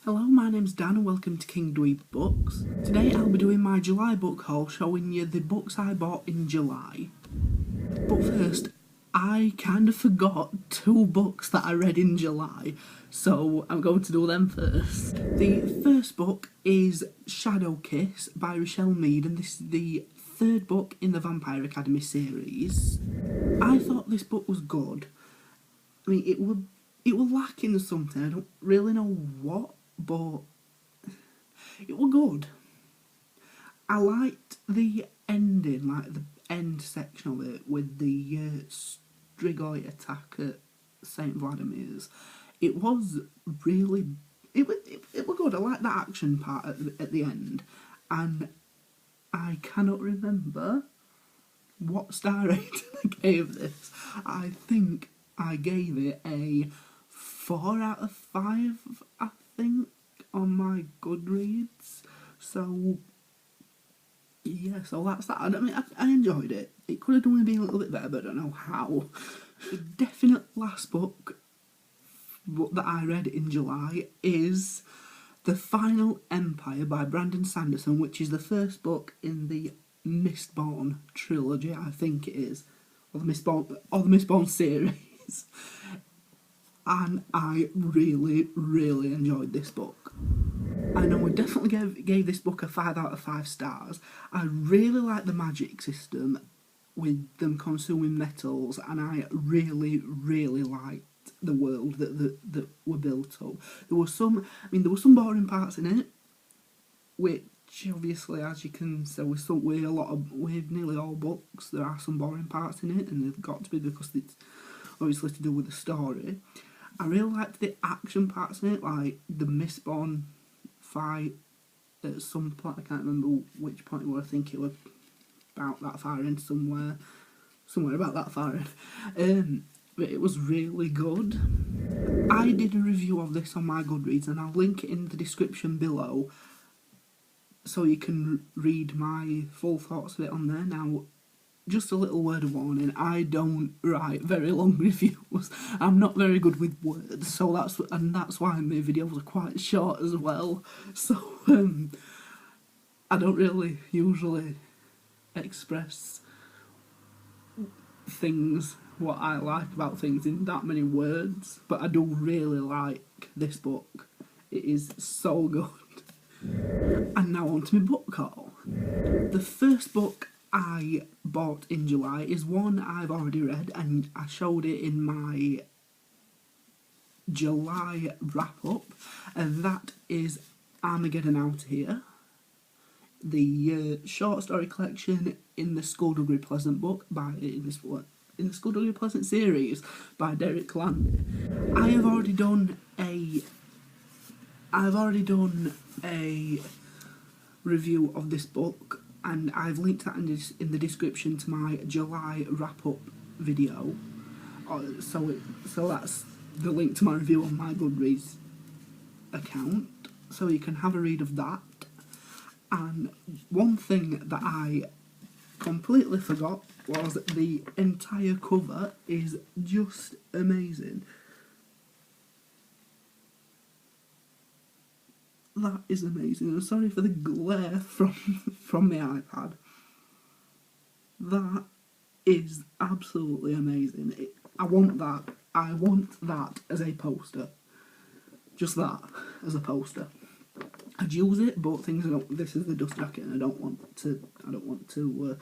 Hello, my name's Dan and welcome to King Dweeb Books. Today I'll be doing my July book haul showing you the books I bought in July. But first, I kind of forgot two books that I read in July, so I'm going to do them first. The first book is Shadow Kiss by Rochelle Mead, and this is the third book in the Vampire Academy series. I thought this book was good. I mean, it was lacking something, I don't really know what, but it was good. I liked the ending, like the end section of it with the Strigoi attack at St. Vladimir's. It was really, it was good. I liked that action part at the end, and I cannot remember what star rating I gave this. I think I gave it a 4 out of 5, I think, on my Goodreads. So, yeah, so that's that. I mean, I enjoyed it. It could have done been a little bit better, but I don't know how. The definite last book that I read in July is The Final Empire by Brandon Sanderson, which is the first book in the Mistborn trilogy, I think it is, or the Mistborn series. And I really, really enjoyed this book. I know I definitely gave this book a 5 out of 5 stars. I really like the magic system with them consuming metals, and I really, really liked the world that were built up. There were some boring parts in it, which obviously, as you can say, with nearly all books, there are some boring parts in it, and they've got to be because it's obviously to do with the story. I really liked the action parts in it, like the Mistborn fight at some point. I can't remember which point it was. I think it was about that far in, somewhere about that far in. But it was really good. I did a review of this on my Goodreads, and I'll link it in the description below, so you can read my full thoughts of it on there. Now, just a little word of warning, I don't write very long reviews. I'm not very good with words, so that's why my videos are quite short as well. So, I don't really usually express things, what I like about things, in that many words, but I do really like this book. It is so good. And now on to my book haul. The first book I bought in July is one I've already read, and I showed it in my July wrap-up, and that is Armageddon Out Here, the short story collection in the Skullduggery Pleasant book in the Skullduggery Pleasant series by Derek Landy. I have already done a review of this book, and I've linked that in the description to my July wrap-up video. So that's the link to my review on my Goodreads account, so you can have a read of that. And one thing that I completely forgot was that the entire cover is just amazing. That is amazing. I'm sorry for the glare from the iPad. That is absolutely amazing. I want that as a poster. Just that as a poster. I'd use it, but this is the dust jacket, and I don't want to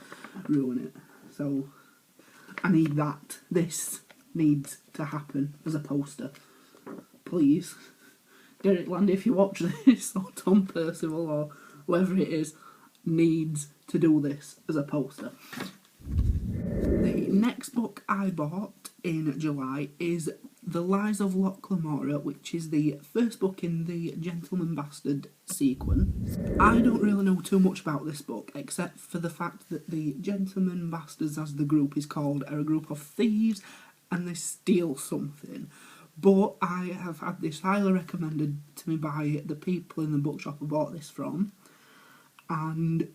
ruin it. So I need that. This needs to happen as a poster. Please, Derek Landy, if you watch this, or Tom Percival, or whoever it is, needs to do this as a poster. The next book I bought in July is The Lies of Locke, Lamora, which is the first book in the Gentleman Bastard sequence. I don't really know too much about this book, except for the fact that the Gentleman Bastards, as the group is called, are a group of thieves, and they steal something. But I have had this highly recommended to me by the people in the bookshop I bought this from, and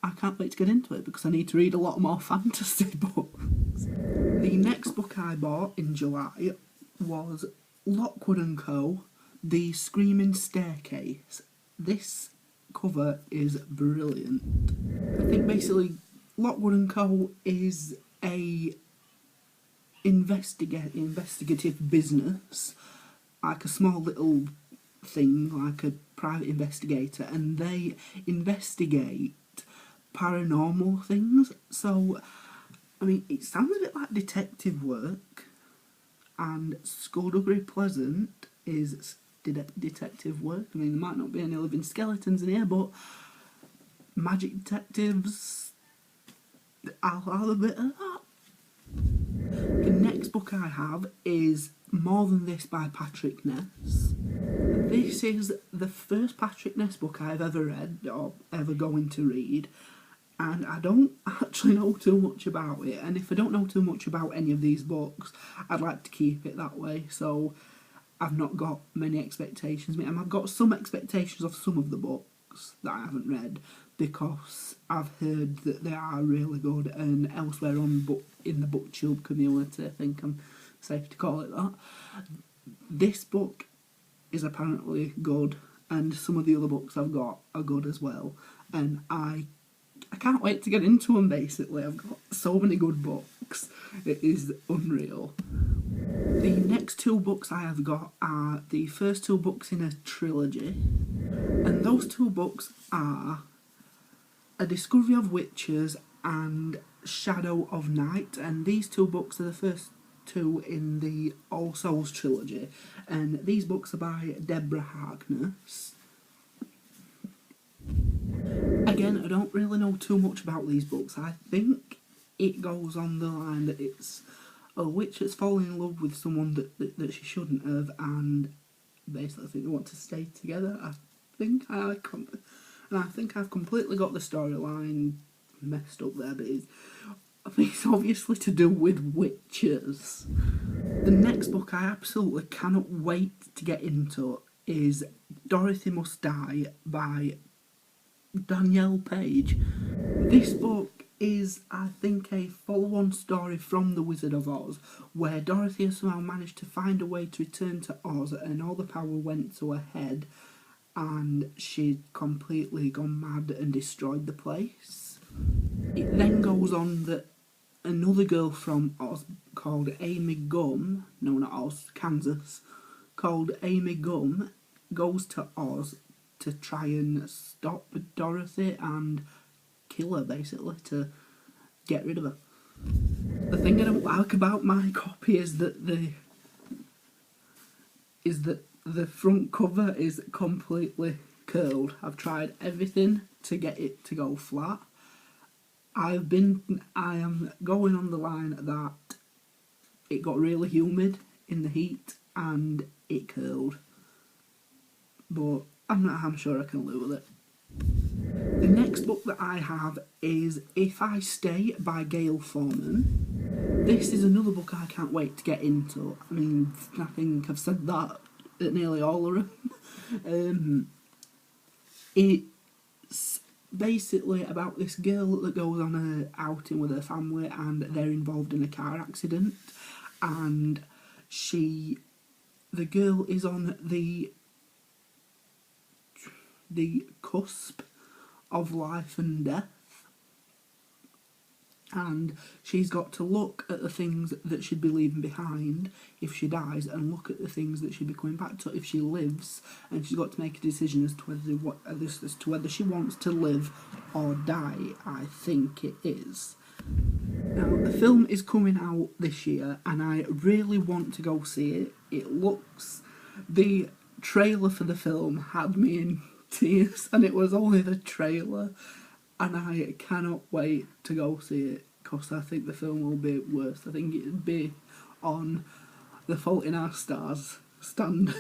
I can't wait to get into it because I need to read a lot more fantasy books. The next book I bought in July was Lockwood & Co. The Screaming Staircase. This cover is brilliant. I think basically Locke and Co. is a investigative business, like a small little thing, like a private investigator, and they investigate paranormal things. So, I mean, it sounds a bit like detective work, and Skullduggery Pleasant is detective work. I mean, there might not be any living skeletons in here, but magic detectives, I'll have a bit of that. The next book I have is More Than This by Patrick Ness. This is the first Patrick Ness book I've ever read, or ever going to read, and I don't actually know too much about it, and if I don't know too much about any of these books, I'd like to keep it that way, so I've not got many expectations. I mean, I've got some expectations of some of the books that I haven't read, because I've heard that they are really good, and elsewhere in the booktube community, I think I'm safe to call it that, this book is apparently good, and some of the other books I've got are good as well, and I can't wait to get into them. Basically, I've got so many good books, it is unreal. The next two books I have got are the first two books in a trilogy, and those two books are A Discovery of Witches and Shadow of Night, and these two books are the first two in the All Souls trilogy, and these books are by Deborah Harkness. Again, I don't really know too much about these books. I think it goes on the line that it's a witch that's fallen in love with someone that she shouldn't have, and basically I think they want to stay together. I think I've completely got the storyline messed up there, but it's obviously to do with witches. The next book I absolutely cannot wait to get into is Dorothy Must Die by Danielle Page. This book is, I think, a follow-on story from The Wizard of Oz, where Dorothy has somehow managed to find a way to return to Oz, and all the power went to her head, and she'd completely gone mad and destroyed the place. It then goes on that another girl from Oz called Amy Gum, no, not Oz, Kansas, called Amy Gum, goes to Oz to try and stop Dorothy and kill her, basically, to get rid of her. The thing I don't like about my copy is that the front cover is completely curled. I've tried everything to get it to go flat. I am going on the line that it got really humid in the heat and it curled. But I'm sure I can live with it. The next book that I have is If I Stay by Gail Foreman. This is another book I can't wait to get into. I mean, I think I've said that at nearly all of them. It's basically about this girl that goes on an outing with her family, and they're involved in a car accident, and the girl is on the cusp of life and death, and she's got to look at the things that she'd be leaving behind if she dies, and look at the things that she'd be coming back to if she lives, and she's got to make a decision as to whether she wants to live or die, I think it is. Now, the film is coming out this year, and I really want to go see it. The trailer for the film had me in tears, and it was only the trailer, and I cannot wait to go see it, because I think the film will be worse. I think it'd be on The Fault in Our Stars standards.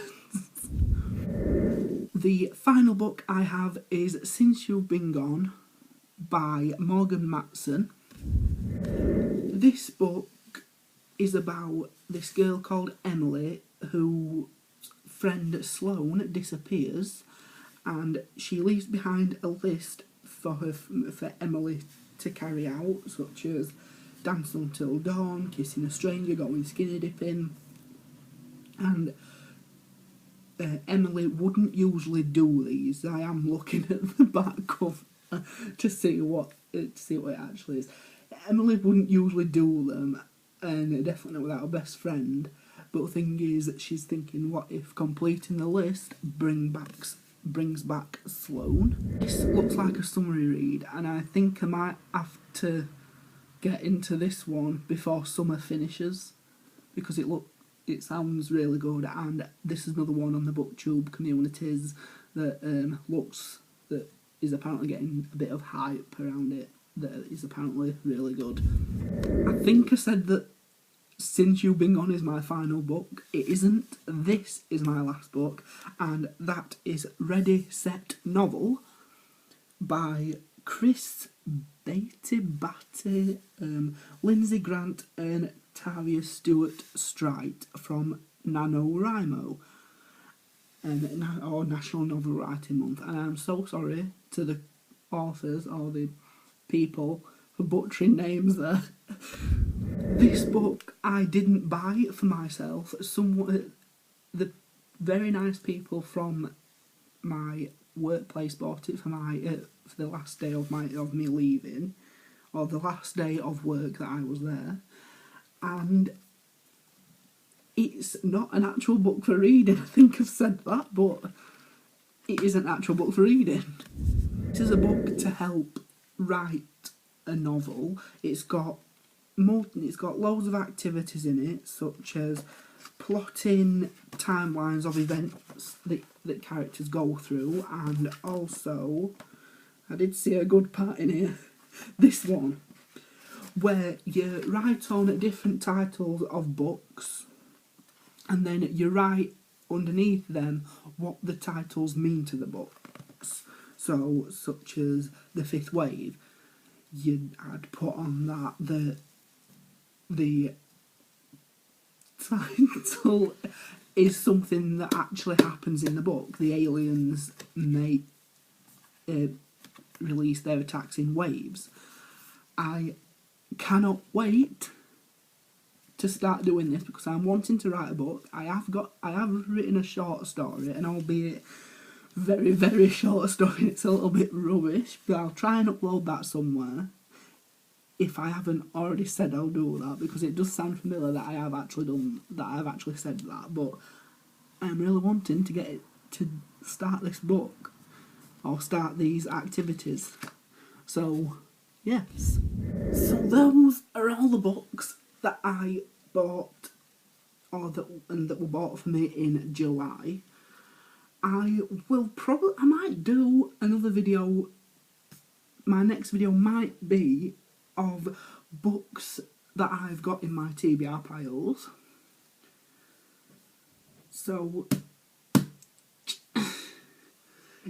The final book I have is Since You've Been Gone by Morgan Matson. This book is about this girl called Emily, whose friend Sloane disappears, and she leaves behind a list for Emily to carry out, such as dance until dawn, kissing a stranger, going skinny dipping, and Emily wouldn't usually do these. I am looking at the back cover to see what it actually is. Emily wouldn't usually do them, and definitely not without a best friend. But the thing is that she's thinking, what if completing the list brings back Sloane? This looks like a summary read, and I think I might have to get into this one before summer finishes, because it sounds really good, and this is another one on the BookTube communities that that is apparently getting a bit of hype around it, that is apparently really good. I think I said that Since You've Been Gone is my final book. It isn't. This is my last book, and that is Ready, Set, Novel by Chris Batty, Lindsay Grant and Taria Stewart Strite from NaNoWriMo, or National Novel Writing Month. And I'm so sorry to the authors or the people for butchering names there. This book I didn't buy for myself. The very nice people from my workplace bought it for the last day of me leaving, or the last day of work that I was there, and it's not an actual book for reading. I think I've said that, but it is an actual book for reading. This is a book to help write a novel. It's got loads of activities in it, such as plotting timelines of events that characters go through, and also, I did see a good part in here, this one, where you write on different titles of books, and then you write underneath them what the titles mean to the books. So, such as The Fifth Wave, I'd put on that the title is something that actually happens in the book. The aliens may release their attacks in waves. I cannot wait to start doing this, because I'm wanting to write a book. I have written a short story, and albeit very, very short story, it's a little bit rubbish, but I'll try and upload that somewhere. If I haven't already said I'll do that, because it does sound familiar that I have actually said that, but I'm really wanting to get it to start this book, or start these activities. So, yes. So those are all the books that I bought, that were bought for me in July. I might do another video. My next video might be of books that I've got in my TBR piles. So,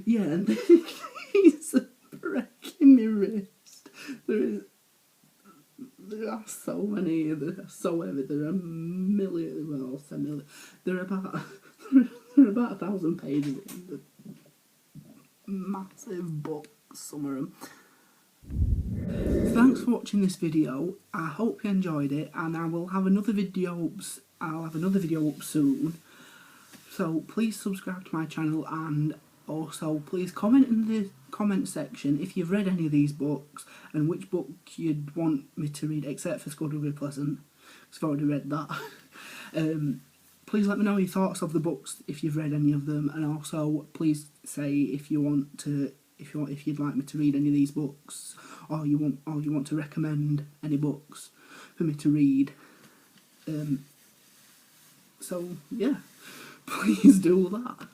yeah, and he's breaking my wrist. There are so many, there are a million, well, I'll say million. There are about 1,000 pages in the massive book, some of them. Thanks for watching this video. I hope you enjoyed it, and I will have another video. I'll have another video up soon. So please subscribe to my channel, and also please comment in the comment section if you've read any of these books and which book you'd want me to read, except for Scuddlery Pleasant, because I've already read that. Please let me know your thoughts of the books if you've read any of them, and also please say if you'd like me to read any of these books, or you want to recommend any books for me to read. So yeah, please do that.